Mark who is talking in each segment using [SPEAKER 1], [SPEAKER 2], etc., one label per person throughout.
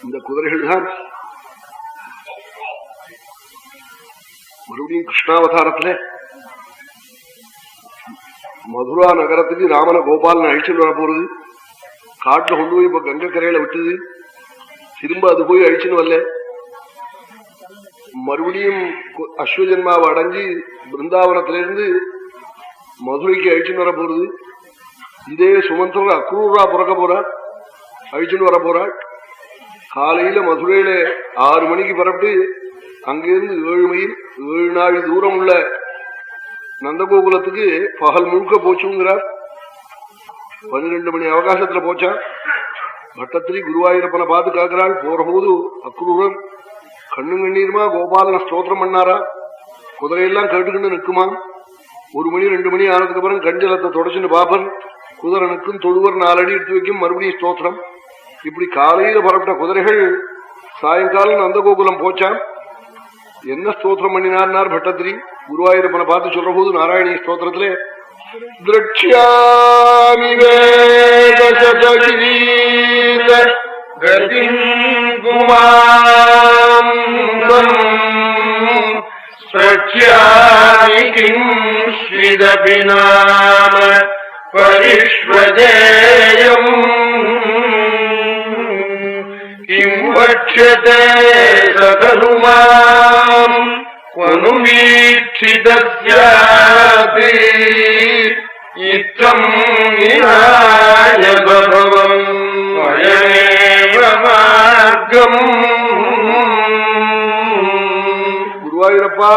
[SPEAKER 1] இந்த குதிரைகள் தான் மறுபடியும் கிருஷ்ணாவதாரத்துல மதுரா நகரத்துக்கு ராமன கோபாலன் அழிச்சுட்டு வர போறது. காட்டுல கொண்டு போய் இப்ப கங்கை கரையில விட்டுது. திரும்ப அது போய் அழிச்சுன்னு வரல. மறுபடியும் அஸ்வஜன்மாவை அடைஞ்சு பிருந்தாவனத்திலிருந்து மதுரைக்கு அழிச்சுன்னு வர போறது. இதே சுமந்திரன் அக்ரூரா பிறக்க போறார், அழிச்சுன்னு வர போறாள். காலையில மதுரையில 6 மணிக்கு பரப்பிட்டு அங்கிருந்து 7 மைல் 7 நாள் தூரம் உள்ள நந்தகோகுலத்துக்கு பகல் முழுக்க போச்சுங்கிறார். 12 மணி அவகாசத்துல போச்சா. பட்டத்திரி குருவாயூரப்பனை பார்த்து காக்கிறாள். போற போது அக்ரூரன் கண்ணு கண்ணீருமா கோபாலன ஸ்தோத்திரம் பண்ணாரா. குதிரையெல்லாம் கேட்டுக்கிட்டு நிற்குமா. 1 மணி 2 மணி ஆனதுக்கு அப்புறம் கஞ்சலத்தை தொடச்சுன்னு பாப்பன். குதிரனுக்கும் தொழுவர் 4 அடி எடுத்து வைக்கும். மறுபடியும் ஸ்தோத்திரம். இப்படி காலையில பரப்பிட்ட குதிரைகள் சாயங்காலம் நந்தகோகுலம் போச்சான். என்ன ஸ்தோத்திரம் பண்ணினார் பட்டத்திரி குருவாயூரப்பனை பார்த்து சொல்ற போது நாராயணி ஸ்தோத்திரத்திலே திரட்சியாமி
[SPEAKER 2] பரிஷ்வதேயம் கிம் வக்ஷதே சகருமாம் க்வனு வீட்சிதஸ்யாதி இத்தம் நிராய பவம் வயமேவ மார்க்கம்.
[SPEAKER 1] குருவாயூரப்பா,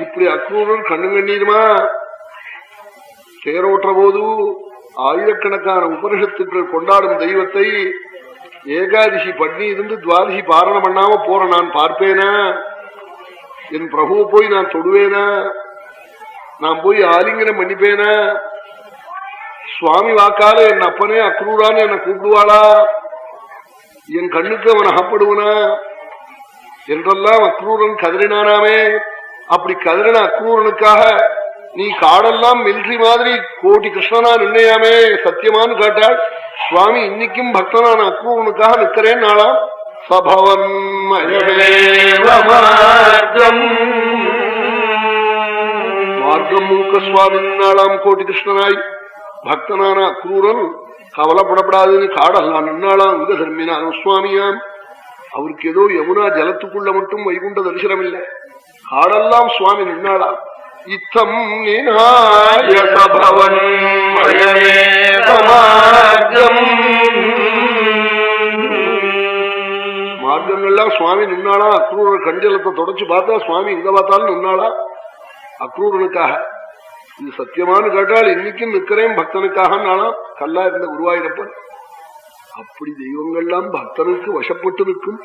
[SPEAKER 1] இப்படி அக்ரூரன் கண்ணு கண்ணீருமா தேரோற்ற போது ஆயிரக்கணக்கான உபனிஷத்துக்கள் கொண்டாடும் தெய்வத்தை ஏகாதசி பண்ணி இருந்து துவாதசி பாரணம் பண்ணாம போற நான் பார்ப்பேனா? என் பிரபுவை போய் நான் தொடுவேனா? நான் போய் ஆலிங்கனம் பண்ணிப்பேனா? சுவாமி வாக்கால என் அப்பனே அக்ரூரான்னு என்னை கூப்பிடுவாளா? என் கண்ணுக்கு அவன் அகப்படுவனா என்றெல்லாம் அக்ரூரன் கதறினானாமே. அப்படி கதறின அக்ரூரனுக்காக நீ காடெல்லாம் மில்ட்ரி மாதிரி கோட்டி கிருஷ்ணனா நின்னையாமே சத்தியமானு கேட்டாள். சுவாமி இன்னைக்கும் பக்தனான அக்ரூரனுக்காக நிற்கிறேன் நாளா. சபவன் மார்க்கம் மூக்க சுவாமி நாளாம் கோட்டி கிருஷ்ணனாய் பக்தனான அக்ரூரன் கவலைப்படப்படாதுன்னு காடெல்லாம் நின்னாளாம். இங்க தர்மினாலும் சுவாமியாம். அவருக்கு ஏதோ யமுனா ஜலத்துக்குள்ள மட்டும் வைகுண்ட தரிசனம் இல்லை. காடெல்லாம் சுவாமி நின்னாளாம். இத்தம் நிநாய சபவன் மார்க்கங்கள்லாம் சுவாமி நின்னாளா. அக்ரூரன் கஞ்சலத்தை தொடச்சு பார்த்தா சுவாமி இங்க பார்த்தாலும் நின்னாளா அக்ரூரனுக்காக. இது சத்தியமானு கேட்டால் இன்னைக்கும் நிற்கிறேன் பக்தனுக்காக நாளாம். கல்லா இருந்த குருவாயூரப்பன். அப்படி தெய்வங்கள்லாம் பக்தனுக்கு வசப்பட்டு நிற்கும்.